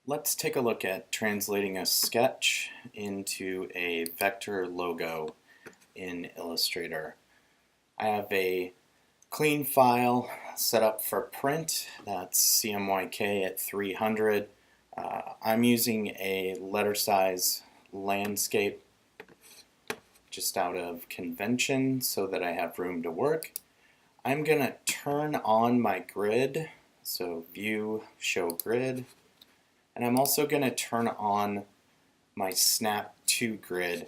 Let's take a look at translating a sketch into a vector logo in Illustrator. I have a clean file set up for print. That's CMYK at 300. I'm using a letter size landscape just out of convention so that I have room to work. I'm going to turn on my grid, so View, Show Grid. And I'm also going to turn on my Snap to Grid,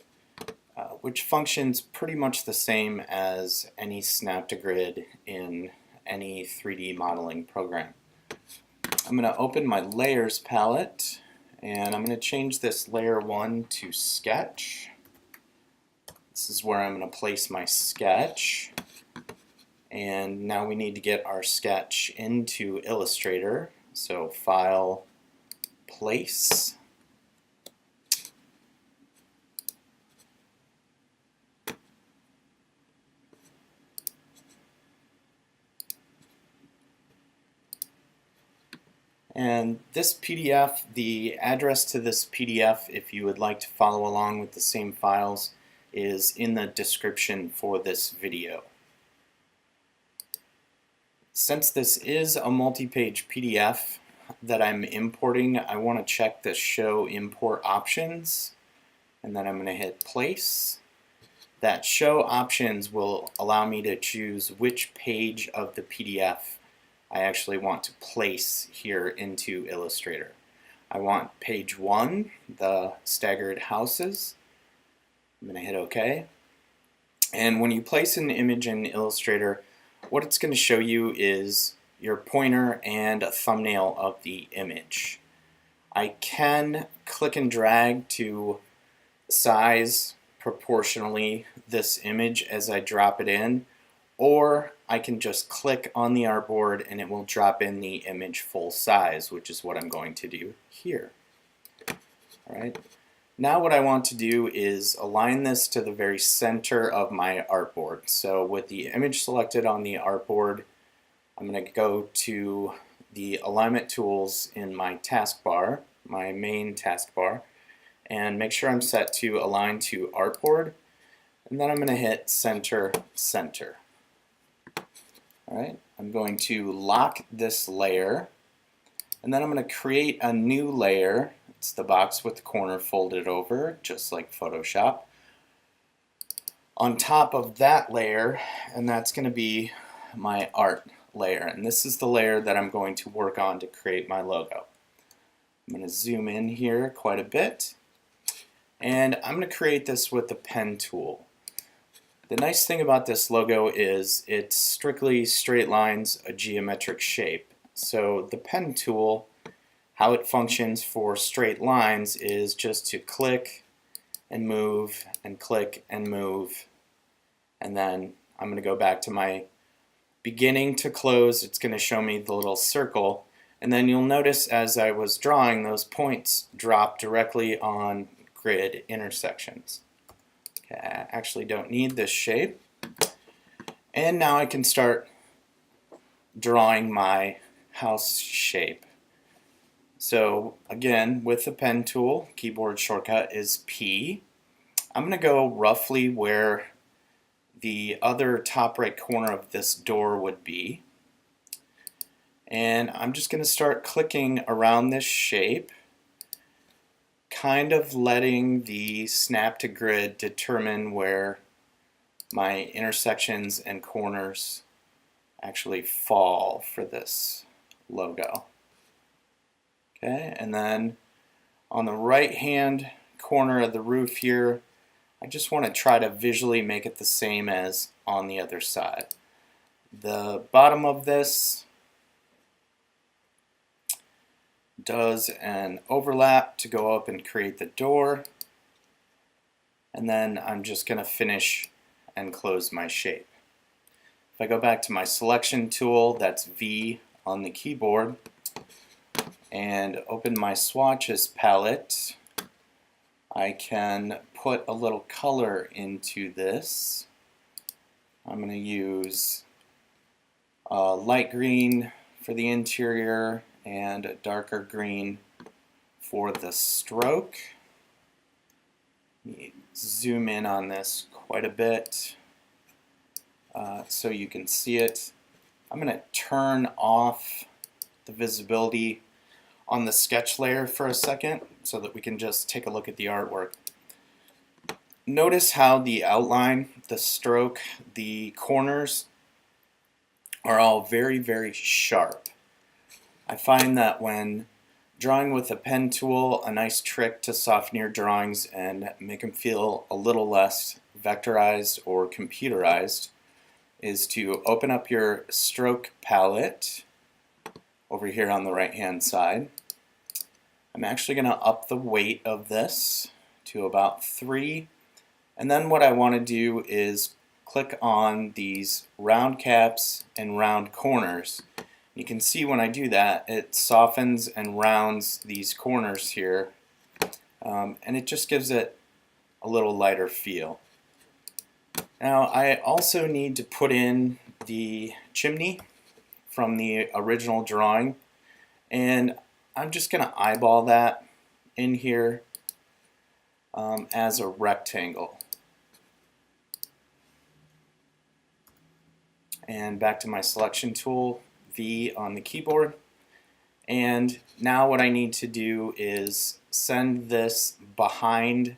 which functions pretty much the same as any Snap to Grid in any 3D modeling program. I'm going to open my Layers palette, and I'm going to change this Layer 1 to Sketch. This is where I'm going to place my sketch. And now we need to get our sketch into Illustrator. So File, Place. And this PDF, the address to this PDF, if you would like to follow along with the same files, is in the description for this video. Since this is a multi-page PDF that I'm importing, I want to check the Show Import Options, and then I'm going to hit Place. That Show Options will allow me to choose which page of the PDF I actually want to place here into Illustrator. I want page 1, the staggered houses. I'm going to hit OK. And when you place an image in Illustrator, what it's going to show you is your pointer and a thumbnail of the image. I can click and drag to size proportionally this image as I drop it in, or I can just click on the artboard and it will drop in the image full size, which is what I'm going to do here. Alright. Now what I want to do is align this to the very center of my artboard. So with the image selected on the artboard, I'm going to go to the alignment tools in my taskbar, my main taskbar, and make sure I'm set to align to artboard, and then I'm going to hit center, center. Alright, I'm going to lock this layer, and then I'm going to create a new layer. It's the box with the corner folded over, just like Photoshop, on top of that layer, and that's going to be my art layer. And this is the layer that I'm going to work on to create my logo. I'm going to zoom in here quite a bit, and I'm going to create this with the pen tool. The nice thing about this logo is it's strictly straight lines, a geometric shape. So the pen tool, how it functions for straight lines is just to click and move and click and move, and then I'm going to go back to my beginning to close. It's going to show me the little circle, and then you'll notice as I was drawing, those points drop directly on grid intersections. Okay, I actually don't need this shape, and now I can start drawing my house shape. So again, with the pen tool, keyboard shortcut is P. I'm going to go roughly where the other top right corner of this door would be. And I'm just going to start clicking around this shape, kind of letting the snap to grid determine where my intersections and corners actually fall for this logo. Okay, and then on the right hand corner of the roof here, I just want to try to visually make it the same as on the other side. The bottom of this does an overlap to go up and create the door, and then I'm just going to finish and close my shape. If I go back to my selection tool, that's V on the keyboard, and open my swatches palette, I can put a little color into this. I'm going to use light green for the interior and a darker green for the stroke. Let me zoom in on this quite a bit so you can see it. I'm going to turn off the visibility on the sketch layer for a second so that we can just take a look at the artwork. Notice how the outline, the stroke, the corners are all very, very sharp. I find that when drawing with a pen tool, a nice trick to soften your drawings and make them feel a little less vectorized or computerized is to open up your stroke palette over here on the right hand side. I'm actually going to up the weight of this to about 3, and then what I want to do is click on these round caps and round corners. You can see when I do that it softens and rounds these corners here, and it just gives it a little lighter feel. Now I also need to put in the chimney from the original drawing, and I'm just going to eyeball that in here as a rectangle. And back to my selection tool, V on the keyboard. And now what I need to do is send this behind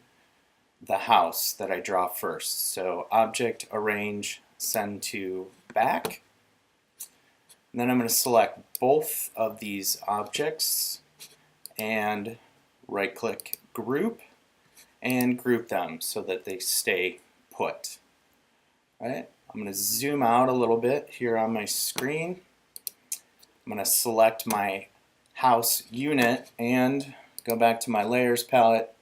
the house that I draw first. So Object, Arrange, Send to Back. And then I'm going to select both of these objects and right-click Group and group them so that they stay put. All right. I'm going to zoom out a little bit here on my screen. I'm going to select my house unit and go back to my layers palette,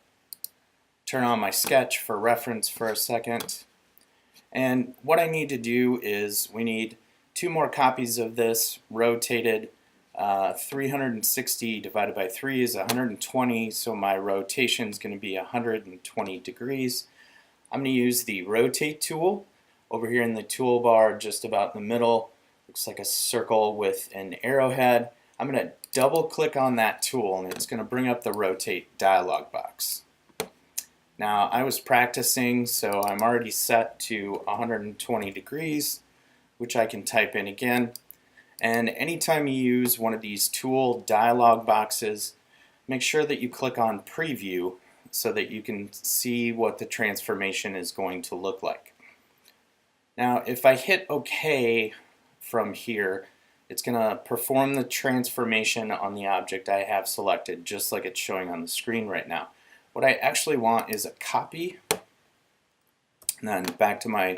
turn on my sketch for reference for a second. And what I need to do is we need 2 more copies of this rotated. 360 divided by 3 is 120, so my rotation is going to be 120 degrees. I'm going to use the rotate tool over here in the toolbar just about in the middle. Looks like a circle with an arrowhead. I'm going to double click on that tool and it's going to bring up the rotate dialog box. Now I was practicing, so I'm already set to 120 degrees, which I can type in again. And anytime you use one of these tool dialog boxes, make sure that you click on preview so that you can see what the transformation is going to look like. Now if I hit OK from here, it's going to perform the transformation on the object I have selected, just like it's showing on the screen right now. What I actually want is a copy, and then back to my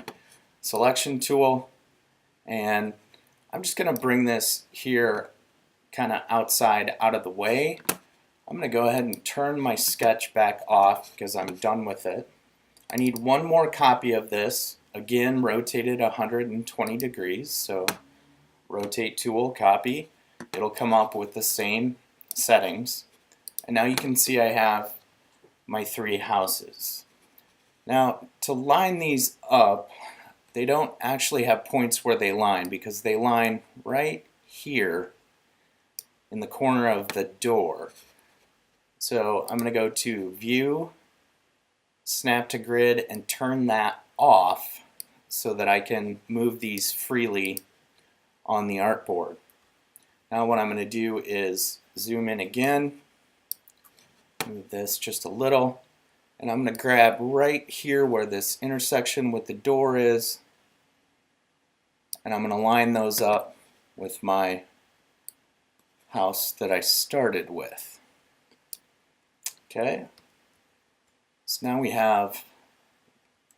selection tool, and I'm just going to bring this here kind of outside out of the way. I'm going to go ahead and turn my sketch back off because I'm done with it. I need 1 more copy of this, again rotated 120 degrees, so rotate tool, copy. It'll come up with the same settings. And now you can see I have my 3 houses. Now to line these up, they don't actually have points where they line because they line right here in the corner of the door. So I'm going to go to View, Snap to Grid, and turn that off so that I can move these freely on the artboard. Now what I'm going to do is zoom in again, move this just a little, and I'm going to grab right here where this intersection with the door is, and I'm going to line those up with my house that I started with. Okay, so now we have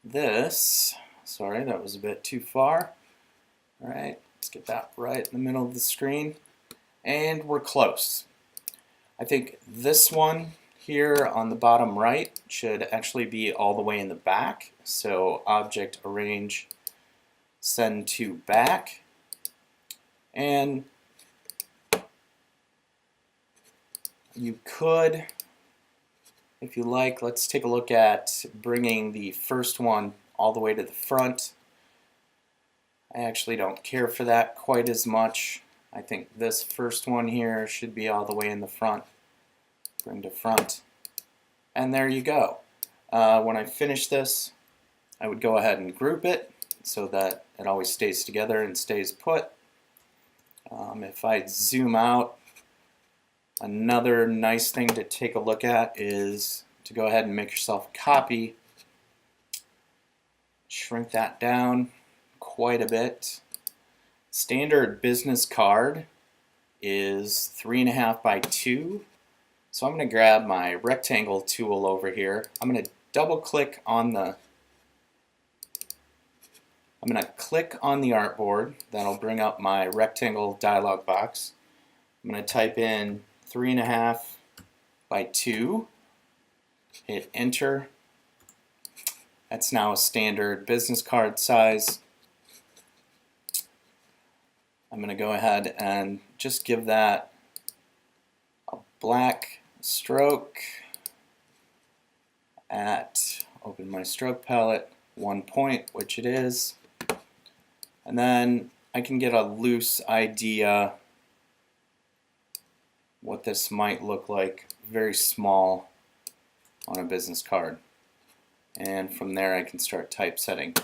this. Sorry, that was a bit too far. All right, let's get that right in the middle of the screen, and we're close. I think this one here on the bottom right should actually be all the way in the back. So Object, Arrange, Send to Back, and you could, if you like, let's take a look at bringing the first one all the way to the front. I actually don't care for that quite as much. I think this first one here should be all the way in the front. bring to front, and there you go. When I finish this, I would go ahead and group it so that it always stays together and stays put. If I zoom out, another nice thing to take a look at is to go ahead and make yourself a copy. Shrink that down quite a bit. Standard business card is 3.5 by 2. So I'm going to grab my rectangle tool over here. I'm going to double click on the click on the artboard. That'll bring up my rectangle dialog box. I'm going to type in 3.5 by 2. Hit enter. That's now a standard business card size. I'm going to go ahead and just give that a black stroke at, open my stroke palette, 1 point, which it is. And then I can get a loose idea what this might look like, very small on a business card. And from there I can start typesetting.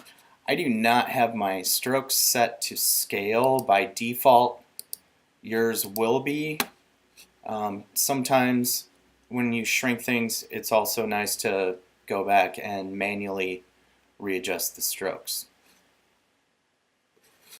I do not have my strokes set to scale by default. Yours will be. Sometimes when you shrink things, it's also nice to go back and manually readjust the strokes.